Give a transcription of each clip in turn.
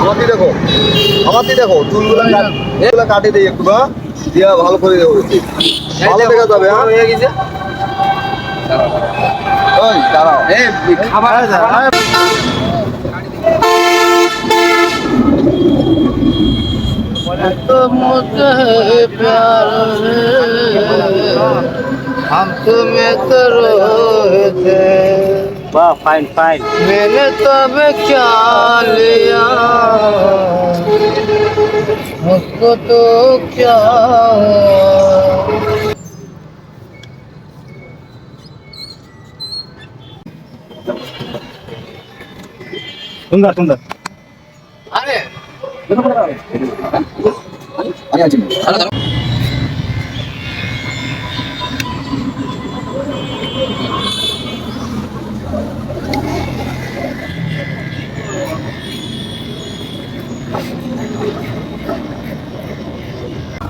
আমাকে দেখো, আমাকে দেখো, চুলগুলো এগুলো কাটে দিই একটু, বা দিয়া ভালো করে দেবো, ভালো দেখা যাবে। হ্যাঁ হয়ে গেছে, ওই দাঁড়াও, খাবার मुझे प्यार हम तुम्हें तो रोए थे। वाह फाइन फाइन। मैंने तब क्या लिया मुझको तो क्या सुंदर सुंदर। अरे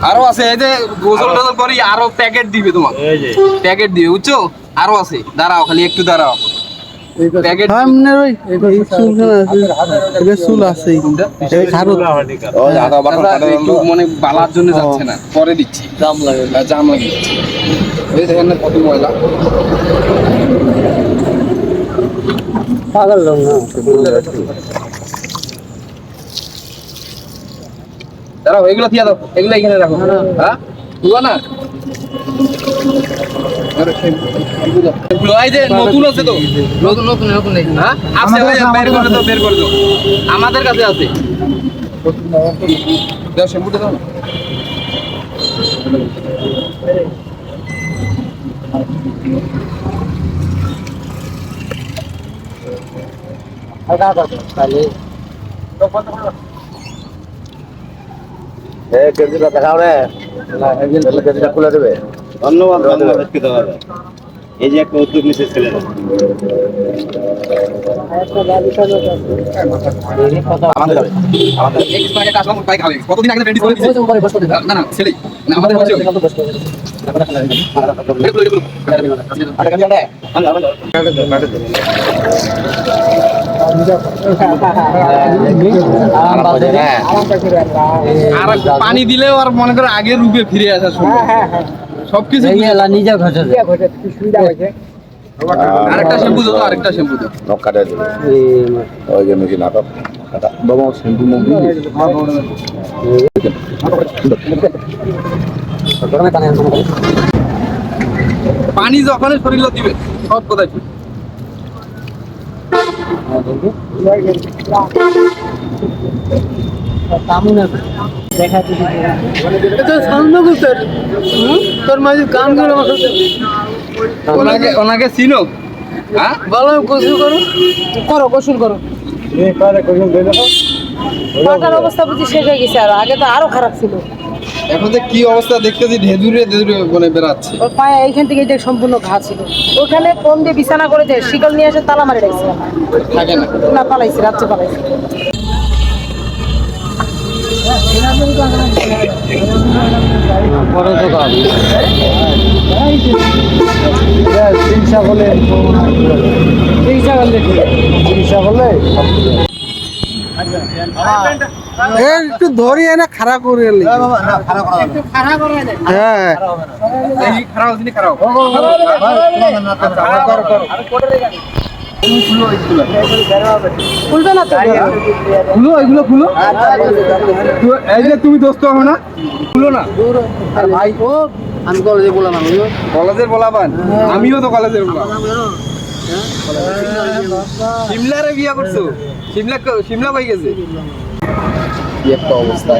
আরো আছে, এই যে গোসল টোসল করি আরো প্যাকেট দিবে তোমাকে, প্যাকেট দিবে বুঝছো, আরো আছে, দাঁড়াও খালি একটু দাঁড়াও। প্যাকেট সামনে ওই চুল আছে একটু মানে বালার জন্য যাচ্ছে না, পরে দিচ্ছি, জাম লাগে দিচ্ছি। এই দেখেন না কত ময়লা। পাগল লোক না দাঁড়াও, এগুলো দিয়ে দাও, এগুলো এখানে রাখো। হ্যাঁ বুঝবা না, এই যে নতুন আছে তো, নতুন নতুন নতুন হ্যাঁ আছে, বের করে দাও, আমাদের কাছে আছে। দাও শ্যাম্পুটা দাও না। কেজিটা দেখাও রে, কেজিটা খুলে দেবে। ধন্যবাদ বাংলাদেশকে দেওয়া যায়। এই যে একটা উদ্যোগ নিচ্ছে ছেলেরা। আমাদের যাবে, আমাদের নেক্সট প্যাকেট আসলাম, তাই খাবে। কতদিন আগে রেডি করে দিয়েছি? না না ছেলে না, আমাদের হচ্ছে আর পানি দিলেও আর মনে করো আগের রূপে ফিরে আসা সম্ভব। সবকিছু নিজে ঘটে আরেকটা শ্যাম্পু দাও, আরেকটা শ্যাম্পু দাও। নখ কাটে দেবে, ওই যে মেশিন নাটক বাবা শ্যাম্পু পানি যখন শরীর দিবে সব কোথায় ঠিক। তোর মাঝে কাম করে ওনাকে চিনো? হ্যাঁ বলো গোসল করো করো গোসল করো পাটার অবস্থা বুঝি শেষ হয়ে গেছে, আর আগে তো আরো খারাপ ছিল। এখন যে কি অবস্থা দেখতেছি, ধেদুরে মানে বেড়াচ্ছে। ওর পায়ে এইখান থেকে এটা সম্পূর্ণ ঘা ছিল, ওখানে ফোন দিয়ে বিছানা করে যে শিকল নিয়ে এসে তালা মারি রাখছে, থাকে না না পালাইছি, রাত্রে পালাইছি। বড় দোকান চিকিৎসা করলে একটু ধরি এনে খাড়া করে হ্যাঁ এই খারাপ জিনিস খারাপ খুলবে না তো, খুলো, এগুলো খুলো। এই যে তুমি দোস্ত হো না, খুলো না ভাই। ও আমি কলেজে বললাম, কলেজের বলাবান, আমিও তো কলেজের বলা। সিমলারে বিয়া করছো? সিমলা কই গেছে? কি একটা অবস্থা।